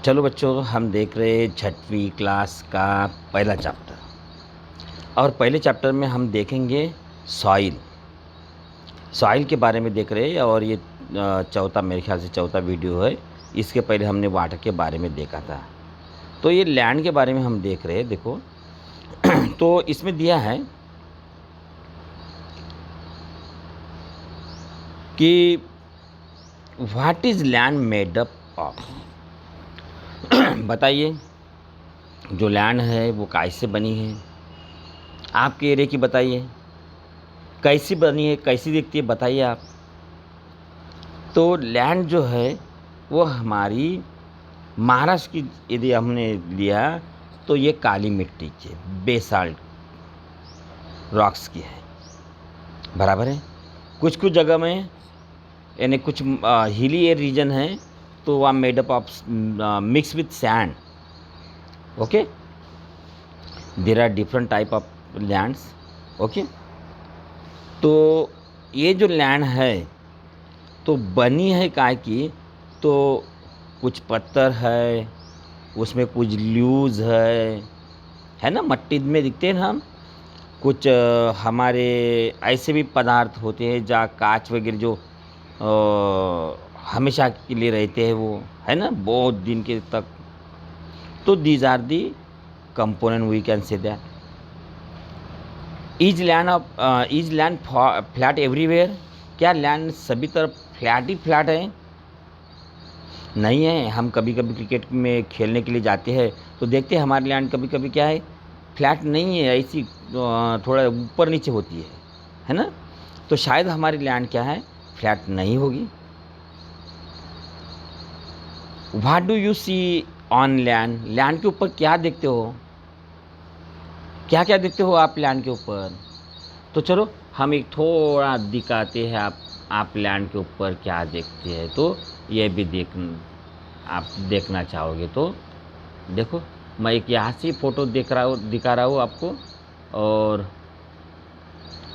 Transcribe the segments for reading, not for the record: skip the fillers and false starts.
चलो बच्चों, हम देख रहे हैं 6वीं क्लास का पहला चैप्टर। और पहले चैप्टर में हम देखेंगे सॉइल के बारे में देख रहे हैं। और ये चौथा, मेरे ख्याल से चौथा वीडियो है। इसके पहले हमने वाटर के बारे में देखा था, तो ये लैंड के बारे में हम देख रहे हैं। देखो तो इसमें दिया है कि what is land made up of. बताइए, जो लैंड है वो कैसे बनी है? आपके एरिया की बताइए, कैसी बनी है, कैसी दिखती है, बताइए आप। तो लैंड जो है वो हमारी महाराष्ट्र की यदि हमने लिया तो ये काली मिट्टी की, बेसाल्ट रॉक्स की है, बराबर है। कुछ कुछ जगह में यानी कुछ हिली ए रीजन है तो वहाँ made up of mix with sand. Okay, there are different type of lands. Okay, तो ये जो लैंड है तो बनी है काय की, तो कुछ पत्थर है, उसमें कुछ ल्यूज है ना, मट्टी में दिखते हैं ना हम। कुछ हमारे ऐसे भी पदार्थ होते हैं जहाँ कांच वगैरह जो हमेशा के लिए रहते हैं, वो है ना, बहुत दिन के तक। तो these are the component, we can say that. Is land flat everywhere? क्या लैंड सभी तरफ फ्लैट ही फ्लैट है? नहीं है। हम कभी कभी क्रिकेट में खेलने के लिए जाते हैं तो देखते हैं हमारी लैंड कभी कभी क्या है, फ्लैट नहीं है, ऐसी थोड़ा ऊपर नीचे होती है ना। तो शायद हमारी लैंड क्या है, फ्लैट नहीं होगी। What do you see on land? Land के ऊपर क्या देखते हो? क्या क्या देखते हो आप लैंड के ऊपर? तो चलो हम एक थोड़ा दिखाते हैं आप लैंड के ऊपर क्या देखते हैं। तो ये भी आप देखना चाहोगे तो देखो, मैं एक यहाँ से फ़ोटो दिखा रहा हूँ आपको। और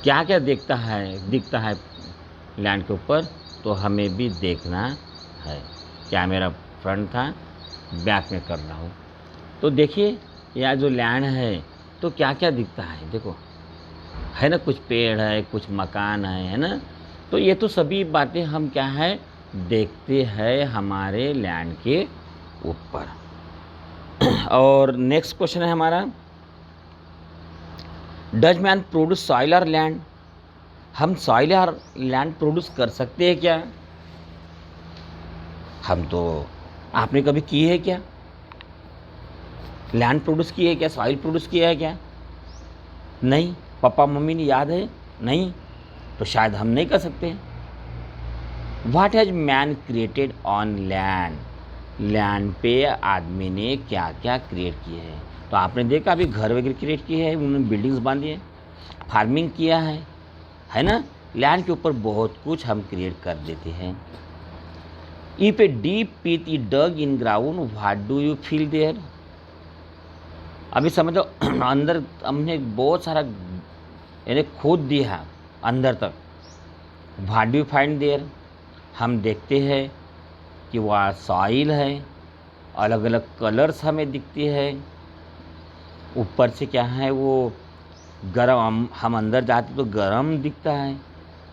क्या क्या दिखता है लैंड के ऊपर, तो हमें भी देखना है। क्या मेरा फ्रंट था, बैक में कर रहा हूँ। तो देखिए यहाँ जो लैंड है तो क्या क्या दिखता है, देखो है ना, कुछ पेड़ है, कुछ मकान है ना। तो ये तो सभी बातें हम क्या है, देखते हैं हमारे लैंड के ऊपर। और नेक्स्ट क्वेश्चन है हमारा, डज मैन प्रोड्यूस सॉइल और लैंड? हम सॉइल और लैंड प्रोड्यूस कर सकते हैं क्या? हम तो, आपने कभी की है क्या? लैंड प्रोड्यूस की है क्या? सॉइल प्रोड्यूस किया है क्या? नहीं। पापा मम्मी ने याद है? नहीं। तो शायद हम नहीं कर सकते। What has man created on land? Land पे आदमी ने क्या क्या क्रिएट किए हैं? तो आपने देखा अभी घर वगैरह क्रिएट किए हैं, उन्होंने बिल्डिंग्स बांधी है, फार्मिंग किया है ना। लैंड के ऊपर बहुत कुछ हम क्रिएट कर देते हैं। If a deep pit is dug in ground, what do you feel there? अभी समझो अंदर हमने बहुत सारा यानी खोद दिया अंदर तक, what do you find there? हम देखते हैं कि वह सॉइल है, अलग अलग कलर्स हमें दिखती है। ऊपर से क्या है वो गरम, हम अंदर जाते तो गरम दिखता है।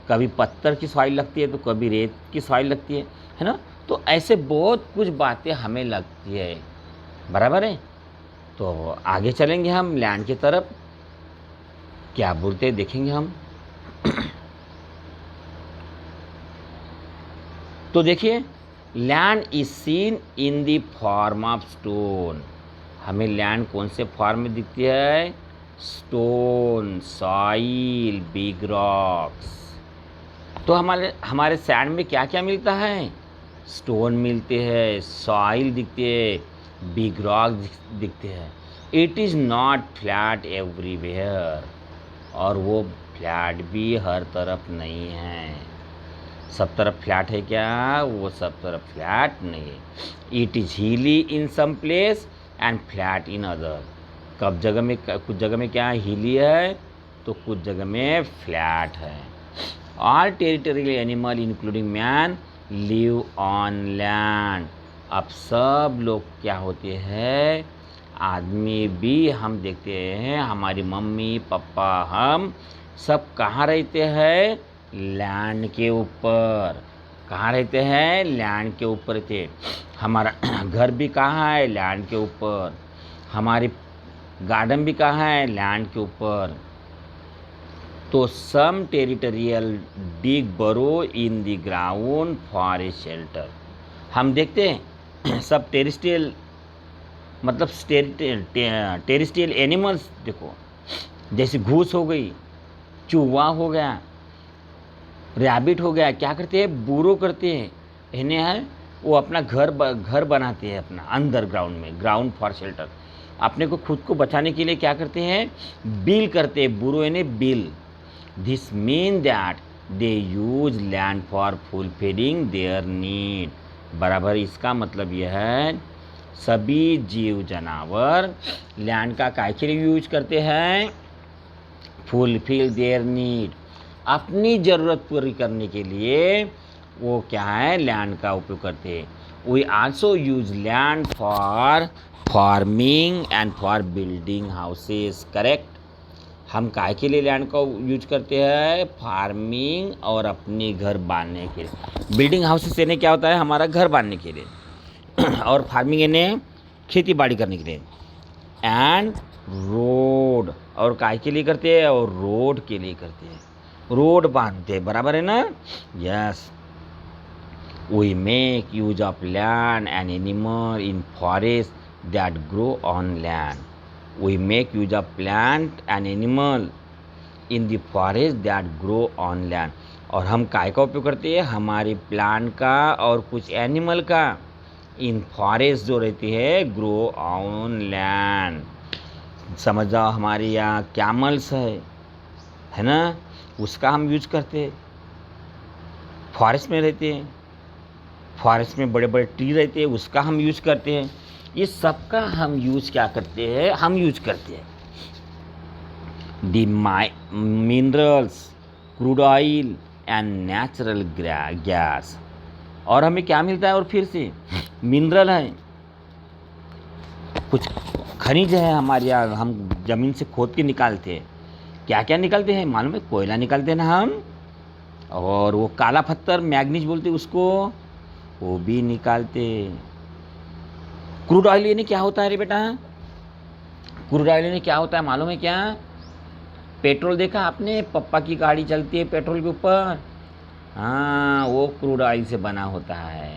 कभी पत्थर की सॉइल लगती है तो कभी रेत की सॉइल लगती है ना। तो ऐसे बहुत कुछ बातें हमें लगती है, बराबर है। तो आगे चलेंगे हम लैंड की तरफ, क्या बोलते हैं देखेंगे हम। तो देखिए, land is seen in the form of stone. हमें लैंड कौन से फॉर्म में दिखती है? Stone, soil, big rocks. तो हमारे सैंड में क्या क्या मिलता है? स्टोन मिलते हैं, सॉइल दिखती है, बिग रॉक दिखते हैं। It is not flat everywhere, और वो फ्लैट भी हर तरफ नहीं है। सब तरफ फ्लैट है क्या? वो सब तरफ फ्लैट नहीं है। It is hilly in some place and flat in other. कब जगह में, कुछ जगह में क्या हिली है तो कुछ जगह में फ्लैट है। All territorial animal including man live on land. अब सब लोग क्या होते हैं, आदमी भी हम देखते हैं, हमारी मम्मी पापा हम सब कहाँ रहते हैं, लैंड के ऊपर। कहाँ रहते हैं, लैंड के ऊपर थे। हमारा घर भी कहाँ है, लैंड के ऊपर। हमारी गार्डन भी कहाँ है, लैंड के ऊपर। तो सम टेरिटोरियल डिग बरो in the ground for a shelter. हम देखते हैं सब टेरिस्ट्रियल मतलब टेरिस्ट्रियल एनिमल्स, देखो जैसे घूस हो गई, चूहा हो गया, रैबिट हो गया, क्या करते हैं, बूरो करते हैं, इन्हें है वो अपना घर बनाते हैं अपना अंडरग्राउंड में, ग्राउंड फॉर शेल्टर। अपने को खुद को बचाने के लिए क्या करते हैं, बिल करते हैं, बूरो यानी बिल। This mean that they use land for fulfilling their need. बराबर इसका मतलब यह है, सभी जीव जानवर लैंड का काय के लिए यूज करते हैं, फुलफिल देयर नीड, अपनी ज़रूरत पूरी करने के लिए वो क्या है, लैंड का उपयोग करते हैं। We also use land for farming and for building houses, correct. हम काय के लिए लैंड का यूज करते हैं, फार्मिंग और अपने घर बांधने के लिए। बिल्डिंग हाउसेस यानी क्या होता है, हमारा घर बांधने के लिए और फार्मिंग यानी खेती बाड़ी करने के लिए। एंड रोड, और काय के लिए करते हैं, और रोड के लिए करते हैं, रोड बांधते हैं, बराबर है ना। Yes, we make use of land and animal in forest that grow on land. We make use of plant and animal in the forest that grow on land. और हम काय का उपयोग करते हैं, हमारे प्लांट का और कुछ एनिमल का, इन फॉरेस्ट जो रहती है, ग्रो ऑन लैंड। समझ जाओ, हमारे यहाँ कैमल्स है ना, उसका हम यूज करते हैं, फॉरेस्ट में रहते हैं, फॉरेस्ट में बड़े बड़े ट्री रहते हैं, उसका हम यूज करते हैं। ये सब का हम यूज क्या करते हैं, हम यूज करते हैं the minerals, crude oil and natural gas. और हमें क्या मिलता है, और फिर से मिनरल है, कुछ खनिज है हमारे यहाँ, हम ज़मीन से खोद के निकालते हैं। क्या क्या निकालते हैं मालूम है, कोयला निकालते हैं ना हम, और वो काला पत्थर मैग्नीज बोलते हैं उसको, वो भी निकालते। क्रूड ऑयल यानी क्या होता है रे बेटा, क्रूड ऑयल यानी क्या होता है मालूम है क्या, पेट्रोल देखा आपने, पप्पा की गाड़ी चलती है पेट्रोल के ऊपर, हाँ वो क्रूड ऑयल से बना होता है,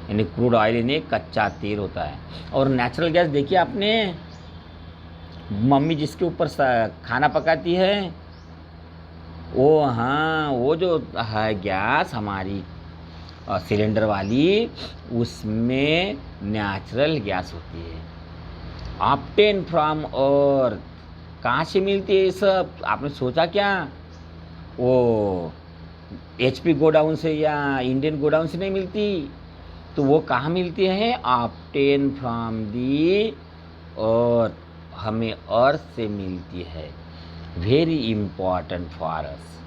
यानी क्रूड ऑयल यानी कच्चा तेल होता है। और नेचुरल गैस देखिए आपने, मम्मी जिसके ऊपर खाना पकाती है, वो हाँ वो जो है गैस हमारी सिलेंडर वाली, उसमें नेचुरल गैस होती है, ऑब्टेन फ्रॉम अर्थ। कहाँ से मिलती है ये सब, आपने सोचा क्या, वो HP गोडाउन से या इंडियन गोडाउन से नहीं मिलती, तो वो कहाँ मिलती है, ऑब्टेन फ्रॉम दी अर्थ, हमें अर्थ से मिलती है। Very important for us,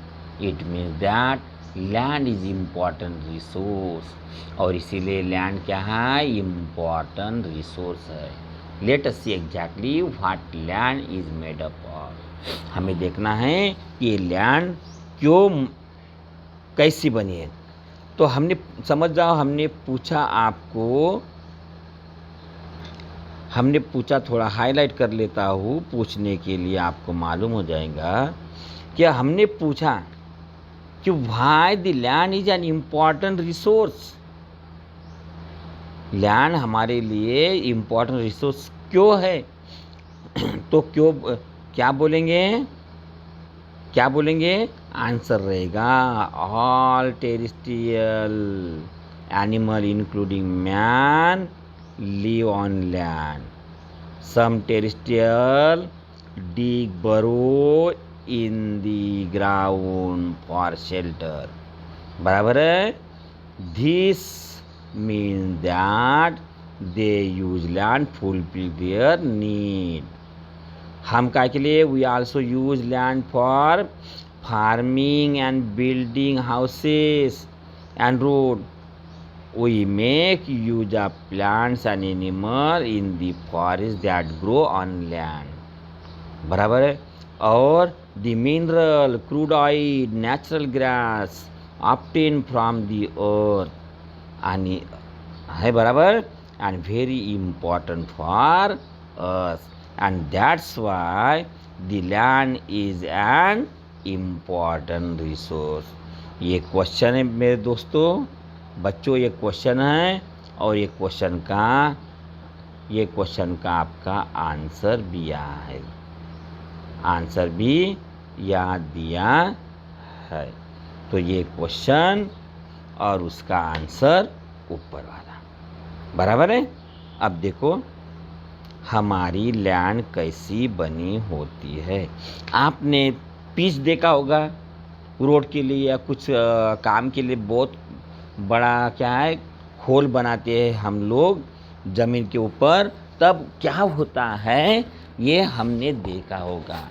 it means that land is important resource, और इसीलिए लैंड क्या है, इम्पॉर्टेंट रिसोर्स है। Let us see exactly what land is made up of. हमें देखना है कि ये लैंड क्यों, कैसी बनी है। तो हमने समझ जाओ, हमने पूछा आपको, हमने पूछा, थोड़ा हाईलाइट कर लेता हूँ पूछने के लिए, आपको मालूम हो जाएगा कि हमने पूछा कि why the land is an important resource. Land हमारे लिए इम्पॉर्टेंट रिसोर्स क्यों है, तो क्यों क्या बोलेंगे, क्या बोलेंगे, आंसर रहेगा all terrestrial animal including man live on land. Some terrestrial dig burrow in the ground for shelter. बराबर है, this means that they use land fulfill their need. हम क्या के लिए, we also use land for farming and building houses and road. We make use of plants and animal in the forest that grow on land. बराबर है। और the mineral, crude oil, natural gas obtain from the earth आणि है बराबर, and very important for us, and that's why the land is an important resource. ये question है मेरे दोस्तों, बच्चों, ये क्वेश्चन है और ये क्वेश्चन का आपका आंसर भी यहाँ है, आंसर भी यहाँ दिया है। तो ये क्वेश्चन और उसका आंसर ऊपर वाला, बराबर है। अब देखो हमारी लैंड कैसी बनी होती है। आपने पिच देखा होगा रोड के लिए या कुछ काम के लिए, बहुत बड़ा क्या है खोल बनाते हैं हम लोग ज़मीन के ऊपर, तब क्या होता है ये हमने देखा होगा।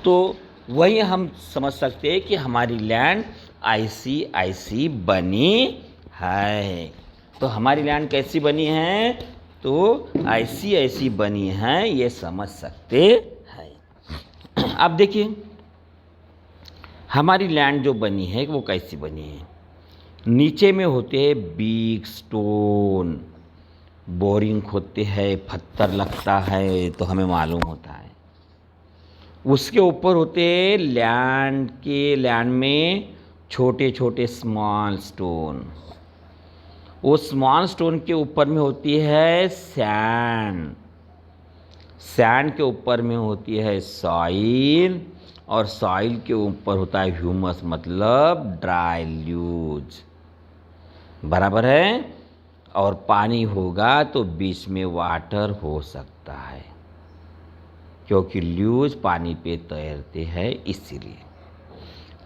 तो वही हम समझ सकते हैं कि हमारी लैंड ऐसी बनी है। तो हमारी लैंड कैसी बनी है, तो ऐसी बनी है, ये समझ सकते हैं। अब देखिए हमारी लैंड जो बनी है वो कैसी बनी है। नीचे में होते हैं बिग स्टोन, बोरिंग होते हैं, पत्थर लगता है तो हमें मालूम होता है। उसके ऊपर होते हैं लैंड में छोटे छोटे स्मॉल स्टोन। वो स्मॉल स्टोन के ऊपर में होती है सैंड के ऊपर में होती है सॉइल, और सॉइल के ऊपर होता है ह्यूमस, मतलब ड्राई ल्यूज, बराबर है। और पानी होगा तो बीच में वाटर हो सकता है, क्योंकि ल्यूज पानी पे तैरते हैं इसीलिए।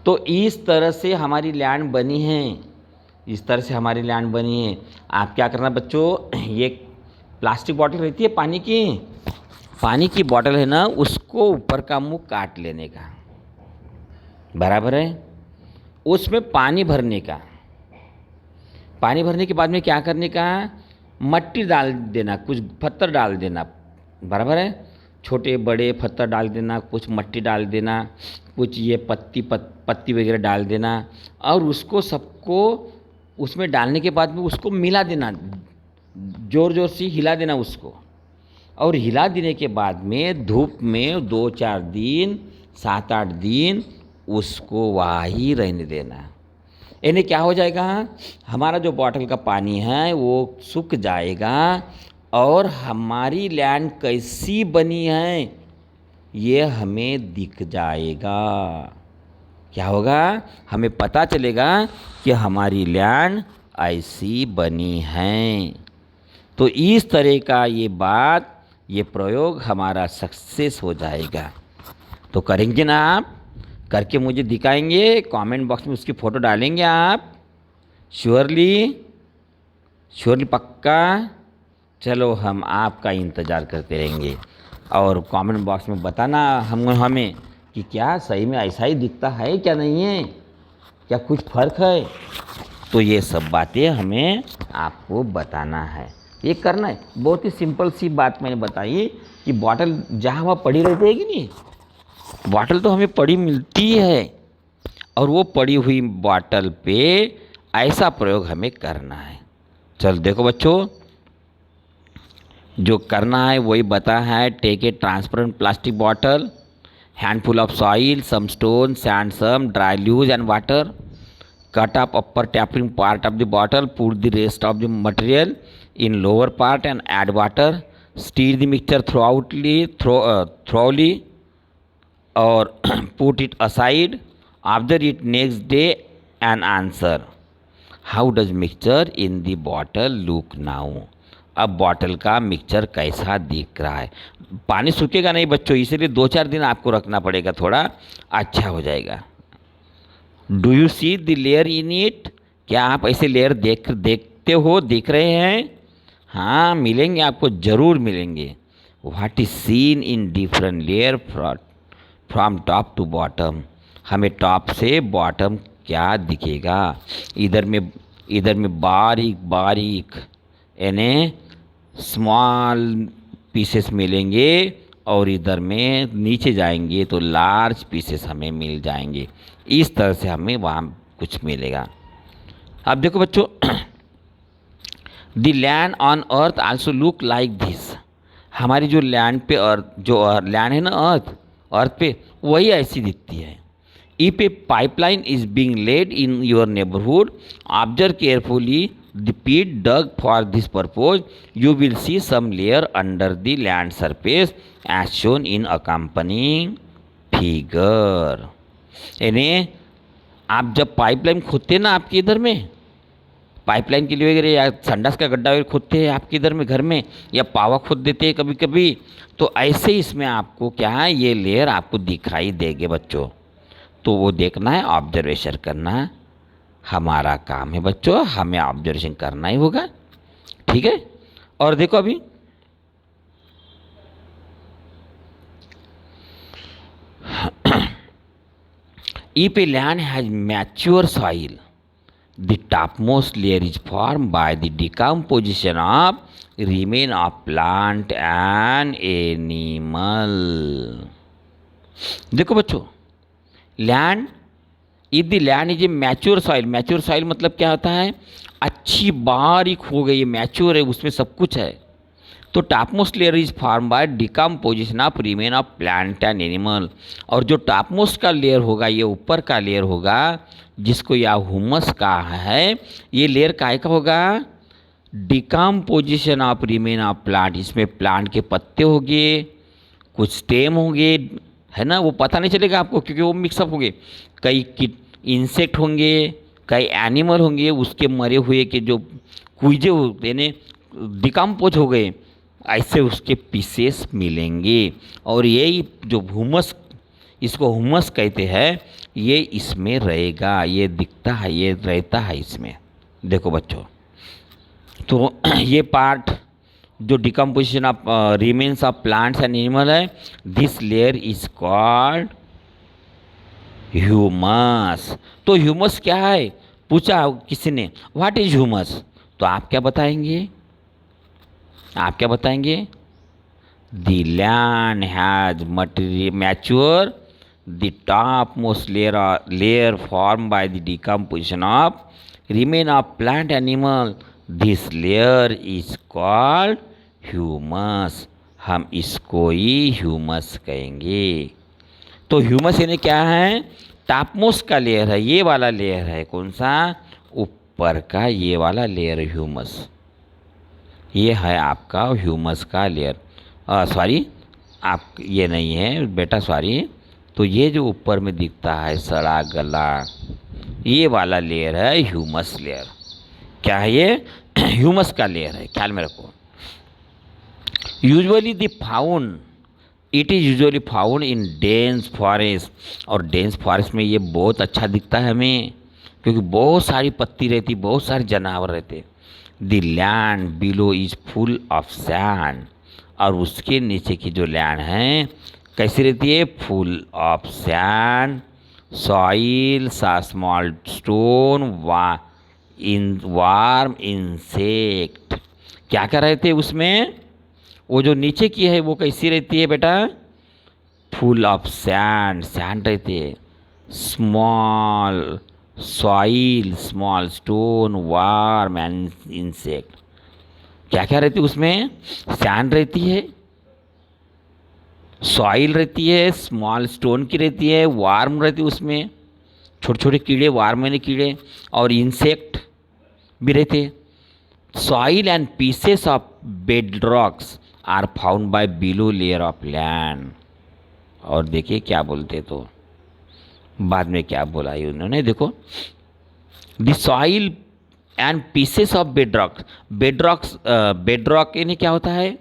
तो इस तरह से हमारी लैंड बनी है, इस तरह से हमारी लैंड बनी है। आप क्या करना बच्चों, ये प्लास्टिक बॉटल रहती है पानी की बॉटल है ना, उसको ऊपर का मुंह काट लेने का, बराबर है। उसमें पानी भरने का, पानी भरने के बाद में क्या करने का, मट्टी डाल देना, कुछ पत्थर डाल देना, बराबर है। छोटे बड़े पत्थर डाल देना, कुछ मट्टी डाल देना, कुछ ये पत्ती वगैरह डाल देना, और उसको सबको उसमें डालने के बाद में उसको मिला देना, ज़ोर ज़ोर से हिला देना उसको। और हिला देने के बाद में धूप में 2-4 दिन 7-8 दिन उसको वहीं रहने देना। यानी क्या हो जाएगा, हमारा जो बॉटल का पानी है वो सूख जाएगा, और हमारी लैंड कैसी बनी है ये हमें दिख जाएगा। क्या होगा, हमें पता चलेगा कि हमारी लैंड ऐसी बनी है। तो इस तरह का ये प्रयोग हमारा सक्सेस हो जाएगा। तो करेंगे ना आप, करके मुझे दिखाएंगे, कमेंट बॉक्स में उसकी फ़ोटो डालेंगे आप, श्योरली पक्का। चलो हम आपका इंतज़ार करते रहेंगे, और कमेंट बॉक्स में बताना हमें कि क्या सही में ऐसा ही दिखता है, क्या नहीं है, क्या कुछ फ़र्क है। तो ये सब बातें हमें आपको बताना है, ये करना है। बहुत ही सिंपल सी बात मैंने बताई कि बॉटल जहाँ वहाँ पड़ी रहती है कि नहीं, बॉटल तो हमें पड़ी मिलती है, और वो पड़ी हुई बॉटल पे ऐसा प्रयोग हमें करना है। चल देखो बच्चों, जो करना है वही बता है। Take a transparent plastic bottle, handful of soil, some stone, sand, some dry leaves and water, cut up upper tapping part of the bottle, put the rest of the material in lower part and add water, stir the mixture thoroughly or put it aside. After it next day and answer, how does mixture in the bottle look now? अब bottle का mixture कैसा दिख रहा है। पानी सूखेगा नहीं बच्चों, इसलिए 2-4 दिन आपको रखना पड़ेगा, थोड़ा अच्छा हो जाएगा। Do you see the layer in it, क्या आप ऐसे लेयर देखते हो, दिख रहे हैं? हाँ, मिलेंगे आपको, ज़रूर मिलेंगे। What is seen in different layer from top to bottom, हमें टॉप से बॉटम क्या दिखेगा। इधर में इधर में बारीक बारीक यानी स्मॉल पीसेस मिलेंगे और इधर में नीचे जाएंगे तो लार्ज पीसेस हमें मिल जाएंगे। इस तरह से हमें वहाँ कुछ मिलेगा। अब देखो बच्चों, the land on earth also look like this. हमारी जो लैंड पे अर्थ, जो लैंड है ना अर्थ पे, वही ऐसी दिखती है। If a pipeline is being laid in your neighbourhood, observe carefully the pit dug for this purpose, you will see some layer under the land surface as shown in accompanying figure। यानी आप जब pipeline खोदते हैं ना आपके इधर में, pipeline के लिए वगैरह या संडास का गड्ढा वगैरह खोदते हैं आपके इधर में घर में, या पावा खोद देते हैं कभी कभी, तो ऐसे इसमें आपको क्या है, ये लेयर आपको दिखाई देंगे बच्चों। तो वो देखना है, ऑब्जर्वेशन करना है, हमारा काम है बच्चों, हमें ऑब्जर्वेशन करना ही होगा। ठीक है। और देखो अभी if a land has mature soil, the topmost layer is formed by the decomposition of remain of plant and animal। देखो बच्चों, land, if the land is a mature soil, mature soil मतलब क्या होता है, अच्छी बारीक हो गई है, मैच्योर है, उसमें सब कुछ है। तो topmost layer is form by decomposition of remain of plant and animal. और जो टॉपमोस्ट का लेयर होगा, ये ऊपर का लेयर होगा, जिसको या ह्यूमस का है, ये लेयर काय का होगा, decomposition of remain of plant. इसमें प्लांट के पत्ते होंगे, कुछ स्टेम होंगे, है ना, वो पता नहीं चलेगा आपको क्योंकि वो मिक्सअप होंगे। कई इंसेक्ट होंगे, कई एनिमल होंगे, उसके मरे हुए के जो कुजे यानी डिकम्पोज हो गए, ऐसे उसके पीसेस मिलेंगे। और यही जो ह्यूमस, इसको ह्यूमस कहते हैं, ये इसमें रहेगा, ये दिखता है, ये रहता है इसमें। देखो बच्चों, तो ये पार्ट जो decomposition of remains of plants and animal है, this layer is called humus. तो ह्यूमस क्या है, पूछा किसी ने, व्हाट इज ह्यूमस, तो आप क्या बताएंगे, आप क्या बताएंगे, the land has mature the top most layer form by the decomposition of remain of plant animal, this layer is called humus. हम इसको ही ह्यूमस कहेंगे। तो ह्यूमस यानी क्या है, टॉपमोस्ट का लेयर है, ये वाला लेयर है, कौन सा, ऊपर का ये वाला लेयर ह्यूमस, ये है आपका ह्यूमस का लेयर। सॉरी, आप ये नहीं है बेटा, सॉरी। तो ये जो ऊपर में दिखता है सड़ा गला, ये वाला लेयर है ह्यूमस लेयर। क्या है ये, ह्यूमस का लेयर है, ख्याल में रखो। Usually the found, it is usually found in dense forest. और डेंस फॉरेस्ट में ये बहुत अच्छा दिखता है हमें, क्योंकि बहुत सारी पत्ती रहती, बहुत सारे जानवर रहते। The land below is full of sand. और उसके नीचे की जो लैंड है कैसी रहती है, full of sand, soil, small stone, warm insect. क्या क्या रहते हैं उसमें, वो जो नीचे की है वो कैसी रहती है बेटा, फुल ऑफ सैंड, सैंड रहती है, small soil, small stone, warm and insect. क्या क्या रहती है उसमें, सैंड रहती है, सॉइल रहती है, स्मॉल स्टोन की रहती है, वार्म रहती है, उसमें छोटे छोटे कीड़े, वार्म यानी कीड़े, और इंसेक्ट भी रहते हैं। Soil and pieces of bed rocks are found by below layer of land. और देखिए क्या बोलते, तो बाद में क्या बोला है उन्होंने, देखो, the soil and pieces of bedrock. Bedrock यानी क्या होता है,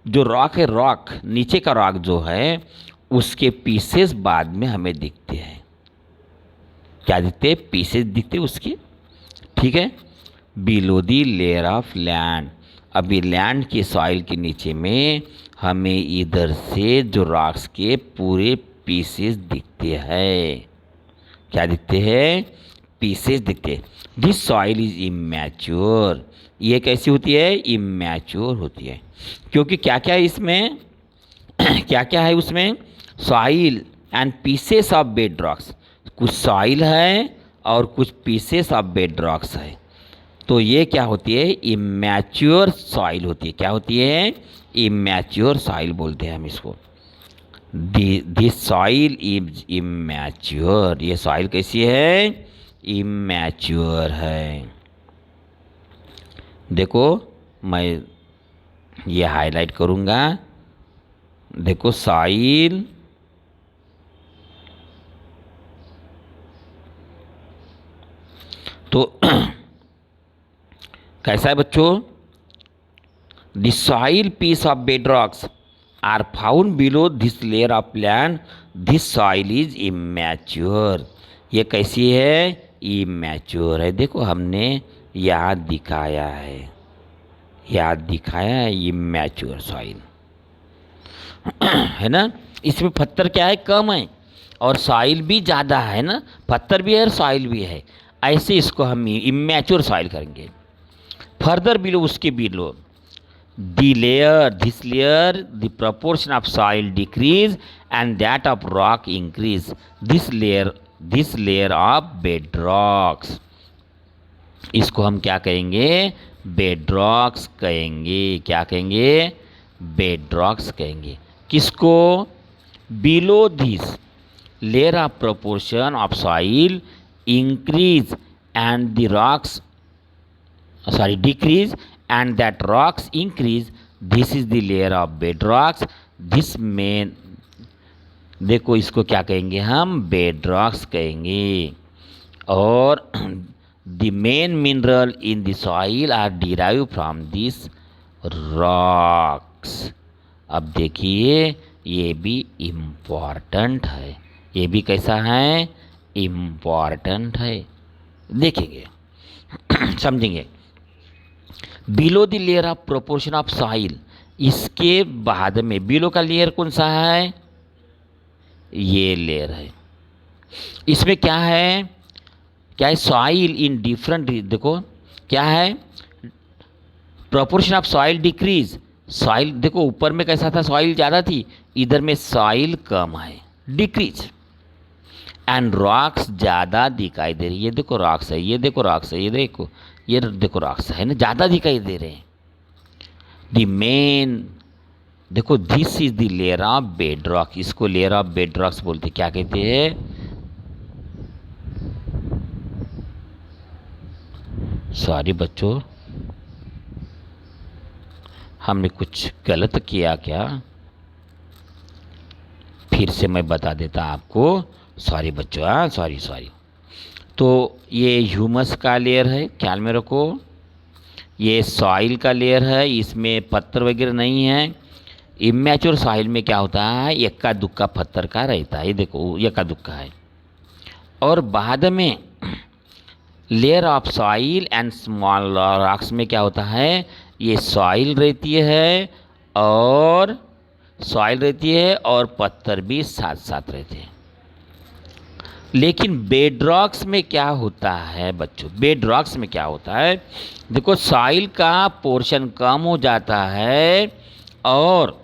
जो रॉक है, रॉक नीचे का रॉक जो है, उसके पीसेस बाद में हमें दिखते हैं। क्या दिखते हैं, पीसेस दिखते हैं उसके। ठीक है, below the layer of land. अभी लैंड के सॉइल के नीचे में हमें इधर से जो रॉक्स के पूरे पीसेस दिखते हैं। क्या दिखते हैं, पीसेस दिखते हैं। दिस सॉइल इज इमैच्योर, ये कैसी होती है? इमैच्योर होती है, क्योंकि क्या क्या है इसमें क्या क्या है उसमें? Soil and pieces of bed rocks, कुछ सॉइल है और कुछ पीसेस ऑफ बेड रॉक्स है। तो ये क्या होती है? इमैच्योर सॉइल होती है। क्या होती है? इमैच्योर सॉइल बोलते हैं हम इसको। दिस सॉइल इज इमैच्योर, ये सॉइल कैसी है? इमैच्योर है। देखो मैं ये हाईलाइट करूँगा, देखो सॉइल तो कैसा है बच्चों? The soil piece of bed rocks are found below this layer of land, this soil is immature. ये कैसी है? इमैच्योर है। देखो हमने यहाँ दिखाया है, यहाँ दिखाया है इमैच्योर सॉइल है ना। इसमें पत्थर क्या है? कम है और सॉइल भी ज़्यादा है ना, पत्थर भी है और सॉइल भी है। ऐसे इसको हम इमैच्योर सॉइल करेंगे। फर्दर बिलो, उसके below, the layer, this layer, the proportion of soil decrease and that of rock increase. This layer of bedrocks, इसको हम क्या कहेंगे? बेडरॉक्स कहेंगे। क्या कहेंगे? बेडरॉक्स कहेंगे। किसको? Below this layer of proportion of soil increase and the rocks decrease and that rocks increase, this is the layer of bedrocks, this main, देखो इसको क्या कहेंगे हम? बेडरॉक्स कहेंगे। और the main mineral in the soil are derive from this rocks. अब देखिए ये भी इम्पॉर्टेंट है, ये भी कैसा है? इम्पॉर्टेंट है। देखेंगे समझेंगे। Below the layer of proportion of soil, इसके बाद में बिलो का लेयर कौन सा है? ये लेयर है। इसमें क्या है? क्या है? सॉइल इन डिफरेंट, देखो क्या है? Proportion of soil decrease, soil देखो ऊपर में कैसा था? सॉइल ज़्यादा थी, इधर में सॉइल कम है, डिक्रीज। एंड रॉक्स ज़्यादा दिखाई दे रही है। ये देखो रॉक्स है, ये देखो रॉक्स है, ये देखो रॉक्स है ना, ज़्यादा दिखाई दे रहे हैं। द मेन, देखो this is the layer of bedrock, इसको लेयर ऑफ बेडरॉक्स बोलते। क्या कहते हैं? सॉरी बच्चों, हमने कुछ गलत किया क्या? फिर से मैं बता देता आपको। सॉरी बच्चों, हाँ सॉरी। तो ये ह्यूमस का लेयर है, ख्याल में रखो। ये सॉइल का लेयर है, इसमें पत्थर वगैरह नहीं है। इमैच्योर सॉइल में क्या होता है? इक्का दुक्का पत्थर का रहता है, ये देखो इक्का दुक्का है। और बाद में layer of soil and small rocks में क्या होता है? ये सॉइल रहती है और पत्थर भी साथ साथ रहते हैं। लेकिन बेडरॉक्स में क्या होता है बच्चों? बेडरॉक्स में क्या होता है? देखो सॉइल का पोर्शन कम हो जाता है और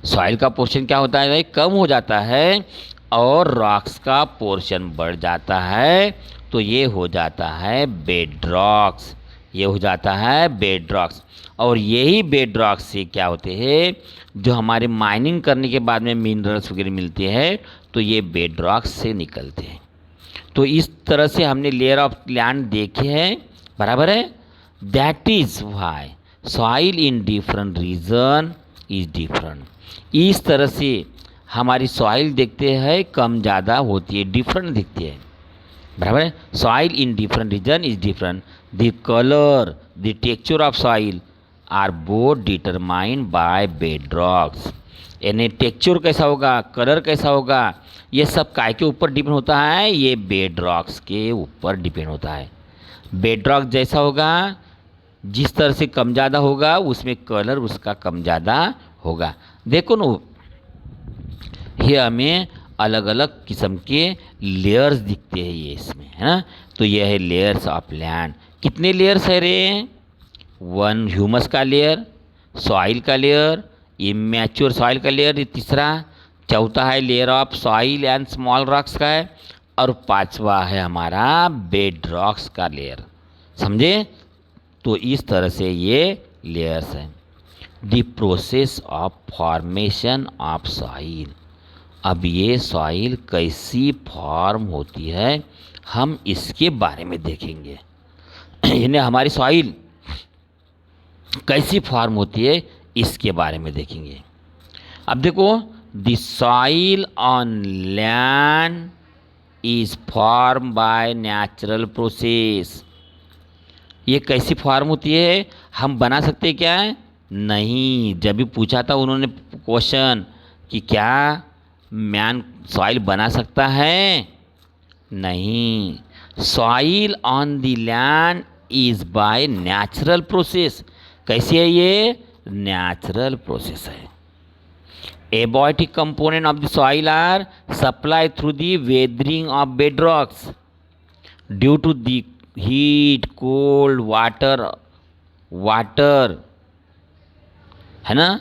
सॉइल का पोर्शन क्या होता है भाई? कम हो जाता है और रॉक्स का पोर्शन बढ़ जाता है, तो ये हो जाता है बेडरॉक्स। ये हो जाता है बेडरॉक्स। और यही बेडरॉक्स से क्या होते हैं? जो हमारे माइनिंग करने के बाद में मिनरल्स वगैरह मिलते हैं, तो ये बेडरॉक्स से निकलते हैं। तो इस तरह से हमने लेयर ऑफ लैंड देखे हैं, बराबर है। That is why soil in different region is different. इस तरह से हमारी सॉइल देखते हैं कम ज़्यादा होती है, डिफरेंट दिखती है, बराबर है। Soil in different region is different. The colour, the texture of soil are both determined by bedrocks. यानी टेक्सचर कैसा होगा, कलर कैसा होगा, ये सब काय के ऊपर डिपेंड होता है? ये बेडरॉक्स के ऊपर डिपेंड होता है। बेडरॉक जैसा होगा, जिस तरह से कम ज़्यादा होगा, उसमें कलर उसका कम ज़्यादा होगा। देखो ना, here में अलग अलग किस्म के लेयर्स दिखते हैं ये इसमें, है ना। तो ये है लेयर्स ऑफ लैंड। कितने लेयर्स है रे? 1 ह्यूमस का लेयर, सॉइल का लेयर, इमैच्योर सॉइल का लेयर, ये तीसरा। चौथा है layer of soil and small rocks का है, और पांचवा है हमारा बेड रॉक्स का लेयर। समझे? तो इस तरह से ये लेयर्स हैं। The process of formation of soil. अब ये सॉइल कैसी फॉर्म होती है हम इसके बारे में देखेंगे। यानी हमारी सॉइल कैसी फॉर्म होती है इसके बारे में देखेंगे। अब देखो, the soil on land is form by natural process. ये कैसी फॉर्म होती है? हम बना सकते हैं क्या? नहीं। जब भी पूछा था उन्होंने क्वेश्चन कि क्या मैन सॉइल बना सकता है? नहीं। Soil on the land is by natural process. कैसी है ये? नेचुरल प्रोसेस है। Abiotic component of the soil are supply through the weathering of bedrocks due to the heat, cold, water, है ना।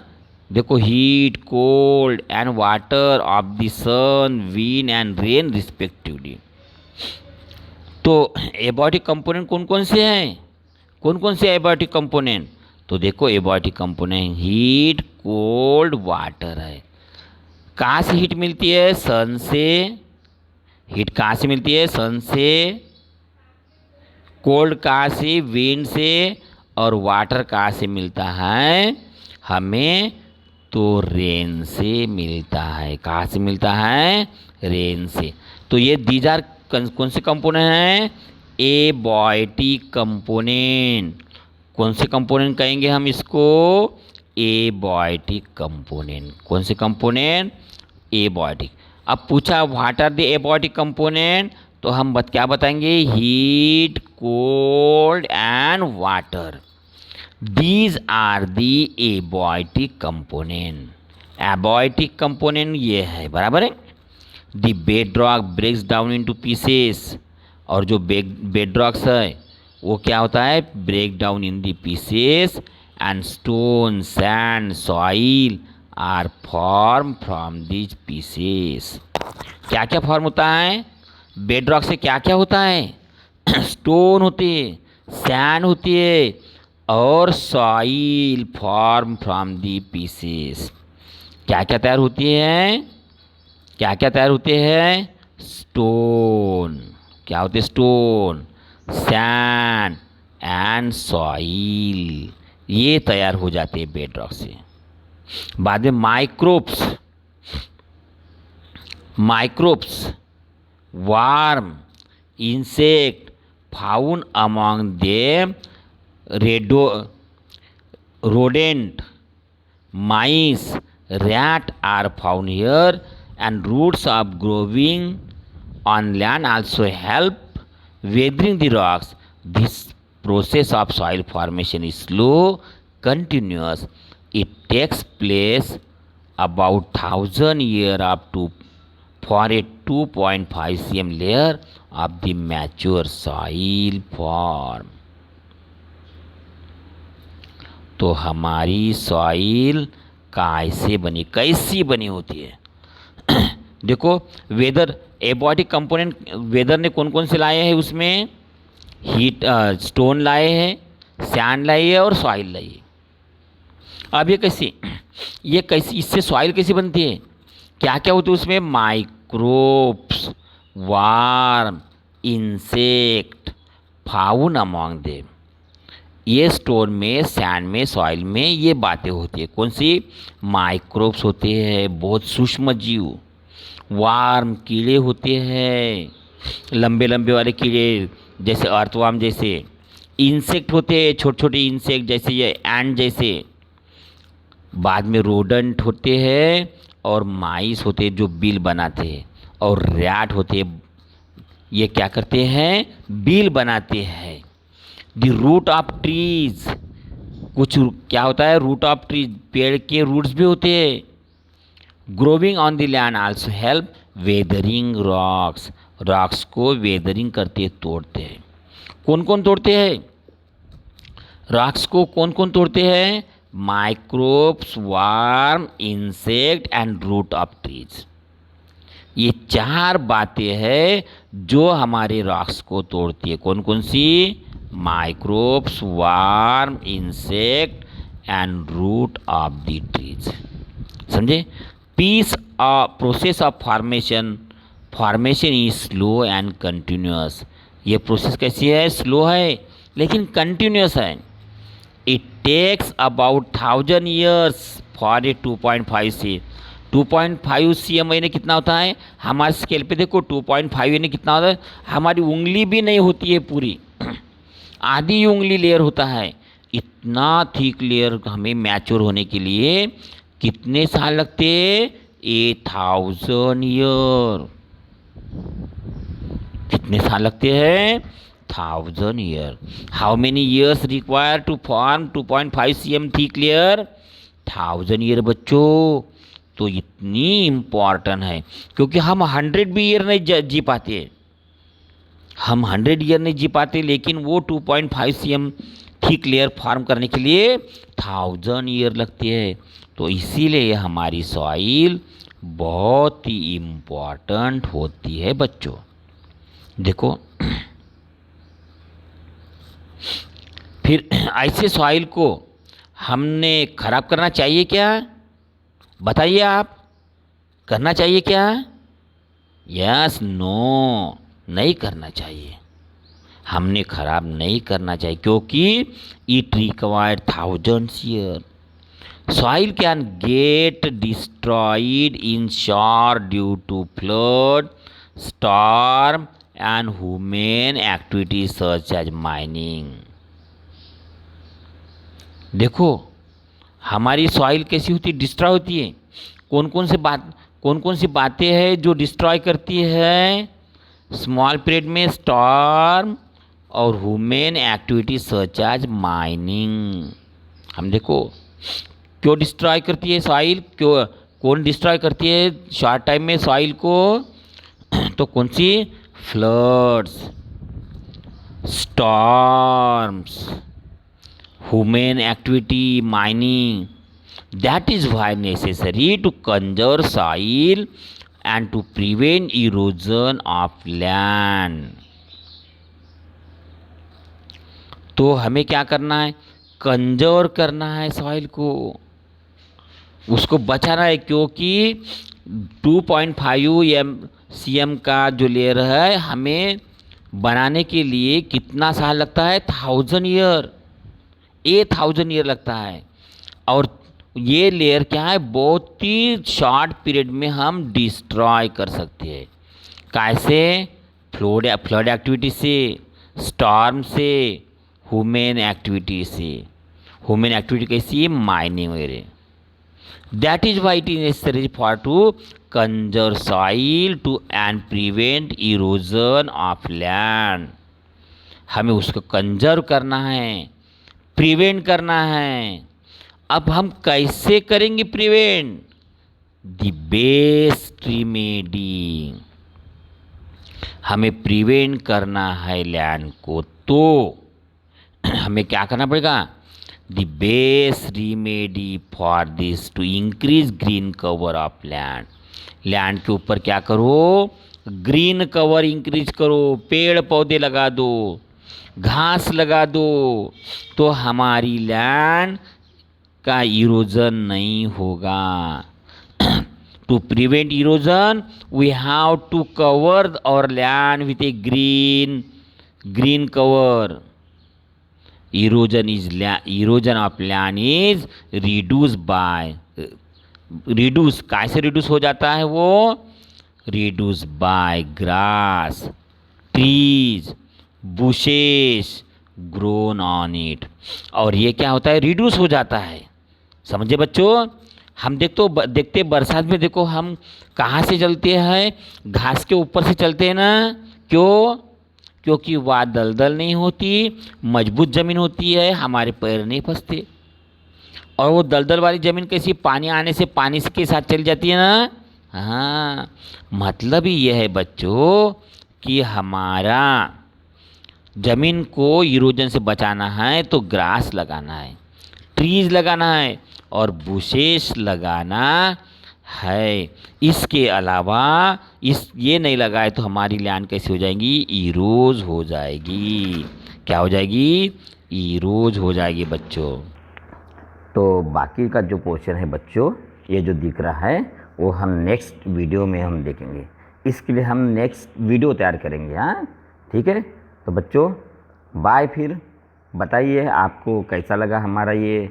देखो, heat, cold and water of the sun, wind and rain respectively. तो abiotic component कौन कौन से हैं? कौन कौन से एबॉटिक कंपोनेंट? तो देखो, एबॉटिक कंपोनेंट हीट, कोल्ड, वाटर है। कहाँ से हीट मिलती है? सन से। हीट कहाँ से मिलती है? सन से। कोल्ड कहाँ से? विंड से। और वाटर कहाँ से मिलता है हमें? तो रेन से मिलता है। कहाँ से मिलता है? रेन से। तो ये दीज आर कौन से कंपोनेंट हैं? एबॉटिक कंपोनेंट। कौन से कंपोनेंट कहेंगे हम इसको? एबॉटिक कंपोनेंट। कौन से कंपोनेंट? एबॉटिक। अब पूछा व्हाट आर द एबॉटिक कंपोनेंट, तो हम क्या बताएंगे? Heat, cold and water. These are the abiotic component. Abiotic component ये है, बराबर है। The bedrock breaks down into pieces। और जो bedrocks है वो क्या होता है? break down in the pieces and stone, sand, soil are formed from these pieces। क्या क्या फॉर्म होता है? bedrock से क्या क्या होता है? स्टोन होती है, सैंड होती है, और soil form from the pieces. क्या क्या तैयार होती है? क्या क्या तैयार होते हैं? स्टोन। क्या होते हैं? स्टोन, सैंड एंड सॉइल, ये तैयार हो जाते हैं बेडरॉक से। बाद में microbes, worm, insect found among them rodent, mice, rat are found here, and roots of growing on land also help weathering the rocks. This process of soil formation is slow, continuous. It takes place about 1000 years up to for a 2.5 cm layer of the mature soil form. तो हमारी soil कैसे बनी, कैसी बनी होती है? देखो, weather, एबॉटिक component weather ने कौन कौन से लाए हैं उसमें? हीट, स्टोन लाए हैं, सैंड लाई है, और सॉइल लाई है। अब ये कैसी इससे सॉइल कैसी बनती है? क्या क्या होती है उसमें? Microbes, worm, insect found among them. ये स्टोन में, सैंड में, सॉइल में ये बातें होती है। कौन सी? माइक्रोब्स होते हैं, बहुत सूक्ष्म जीव। वार्म, कीड़े होते हैं, लंबे लंबे वाले कीड़े जैसे अर्थवर्म जैसे। इंसेक्ट होते हैं, छोटे छोटे इंसेक्ट जैसे ये एंट जैसे। बाद में रोडेंट होते हैं, और माइस होते हैं जो बिल बनाते हैं, और रैट होते हैं, ये क्या करते हैं? बिल बनाते हैं। द रूट ऑफ ट्रीज, कुछ क्या होता है? रूट ऑफ ट्रीज, पेड़ के रूट्स भी होते हैं। Growing on the land also help weathering rocks, rocks को वेदरिंग करते तोड़ते हैं। कौन कौन तोड़ते हैं रॉक्स को? कौन कौन तोड़ते हैं? Microbes, worm, insect and root of trees. ये 4 बातें हैं जो हमारे रॉक्स को तोड़ती है। कौन कौन सी? Microbes, worm, insect and root of the trees. समझे? Piece process of formation, formation is slow and continuous. ये प्रोसेस कैसी है? स्लो है लेकिन कंटिन्यूस है। It takes about 1000 years for a 2.5 से 2.5 cm यानी कितना होता है? हमारे स्केल पे देखो 2.5 यानी कितना होता है? हमारी उंगली भी नहीं होती है पूरी, आधी उंगली लेयर होता है। इतना थिक लेयर हमें मैच्योर होने के लिए कितने साल लगते हैं? 1000 ईयर। कितने साल लगते हैं? 1000 year. How many years require to form 2.5 cm thick layer? 1000 year बच्चों। तो इतनी इम्पॉर्टेंट है क्योंकि हम 100 भी ईयर नहीं जी पाते, हम 100 ईयर नहीं जी पाते, लेकिन वो 2.5 cm थिक लेयर फॉर्म करने के लिए 1000 ईयर लगती है। तो इसीलिए हमारी सॉइल बहुत ही इम्पॉर्टेंट होती है बच्चों। देखो फिर ऐसे सॉइल को हमने खराब करना चाहिए क्या? बताइए आप, करना चाहिए क्या? यस, नो, नहीं करना चाहिए। हमने खराब नहीं करना चाहिए क्योंकि it require 1000 year. Soil can get destroyed in short due to flood, storm and human activities such as mining. देखो हमारी सॉइल कैसी होती है? डिस्ट्रॉय होती है। कौन कौन सी बातें हैं जो डिस्ट्रॉय करती है? स्मॉल पीरियड में स्टॉर्म और human activity such as mining. हम देखो क्यों डिस्ट्रॉय करती है सॉइल? क्यों, कौन डिस्ट्रॉय करती है शॉर्ट टाइम में सॉइल को? तो कौन सी? Floods, storms, human activity, mining. That is why necessary to conserve soil and to prevent erosion of land. तो हमें क्या करना है? कंजर्व करना है सॉइल को, उसको बचाना है क्योंकि 2.5 cm का जो लेयर है हमें बनाने के लिए कितना साल लगता है? 1000 ईयर, 1000 ईयर लगता है। और ये लेयर क्या है? बहुत ही शॉर्ट पीरियड में हम डिस्ट्रॉय कर सकते हैं। कैसे? फ्लड एक्टिविटी से, स्टॉर्म से, ह्यूमन एक्टिविटी से। ह्यूमन एक्टिविटी कैसी? माइनिंग वगैरह। That is why it is necessary for to conserve soil too and prevent erosion of land. हमें उसको कंजर्व करना है, प्रिवेंट करना है। अब हम कैसे करेंगे प्रिवेंट? द बेस्ट रेमेडी, हमें प्रिवेंट करना है लैंड को, तो हमें क्या करना पड़ेगा? The best remedy for this to increase green cover of land. Land के ऊपर क्या करो? ग्रीन कवर इंक्रीज करो, पेड़ पौधे लगा दो, घास लगा दो, तो हमारी लैंड का इरोजन नहीं होगा। To prevent erosion we have to cover our land with a green cover. Erosion of land is reduce कैसे रिड्यूस हो जाता है? वो reduce by grass, trees, bushes grown on it. और ये क्या होता है? रिड्यूस हो जाता है। समझे बच्चों? हम देखते बरसात में, देखो हम कहाँ से चलते हैं? घास के ऊपर से चलते हैं ना। क्यों? क्योंकि वहाँ दलदल नहीं होती, मजबूत ज़मीन होती है, हमारे पैर नहीं फंसते। और वो दलदल वाली ज़मीन कैसी? पानी आने से पानी के साथ चली जाती है ना, हाँ, मतलब ही यह है बच्चों कि हमारा ज़मीन को इरोजन से बचाना है तो ग्रास लगाना है, ट्रीज लगाना है और बुशेस लगाना है। इसके अलावा ये नहीं लगाए तो हमारी लैंड कैसी हो जाएगी, इरोज हो जाएगी। क्या हो जाएगी, इरोज हो जाएगी बच्चों। तो बाकी का जो पोर्शन है बच्चों, ये जो दिख रहा है वो हम नेक्स्ट वीडियो में हम देखेंगे। इसके लिए हम नेक्स्ट वीडियो तैयार करेंगे। हाँ ठीक है, तो बच्चों बाय। फिर बताइए आपको कैसा लगा हमारा ये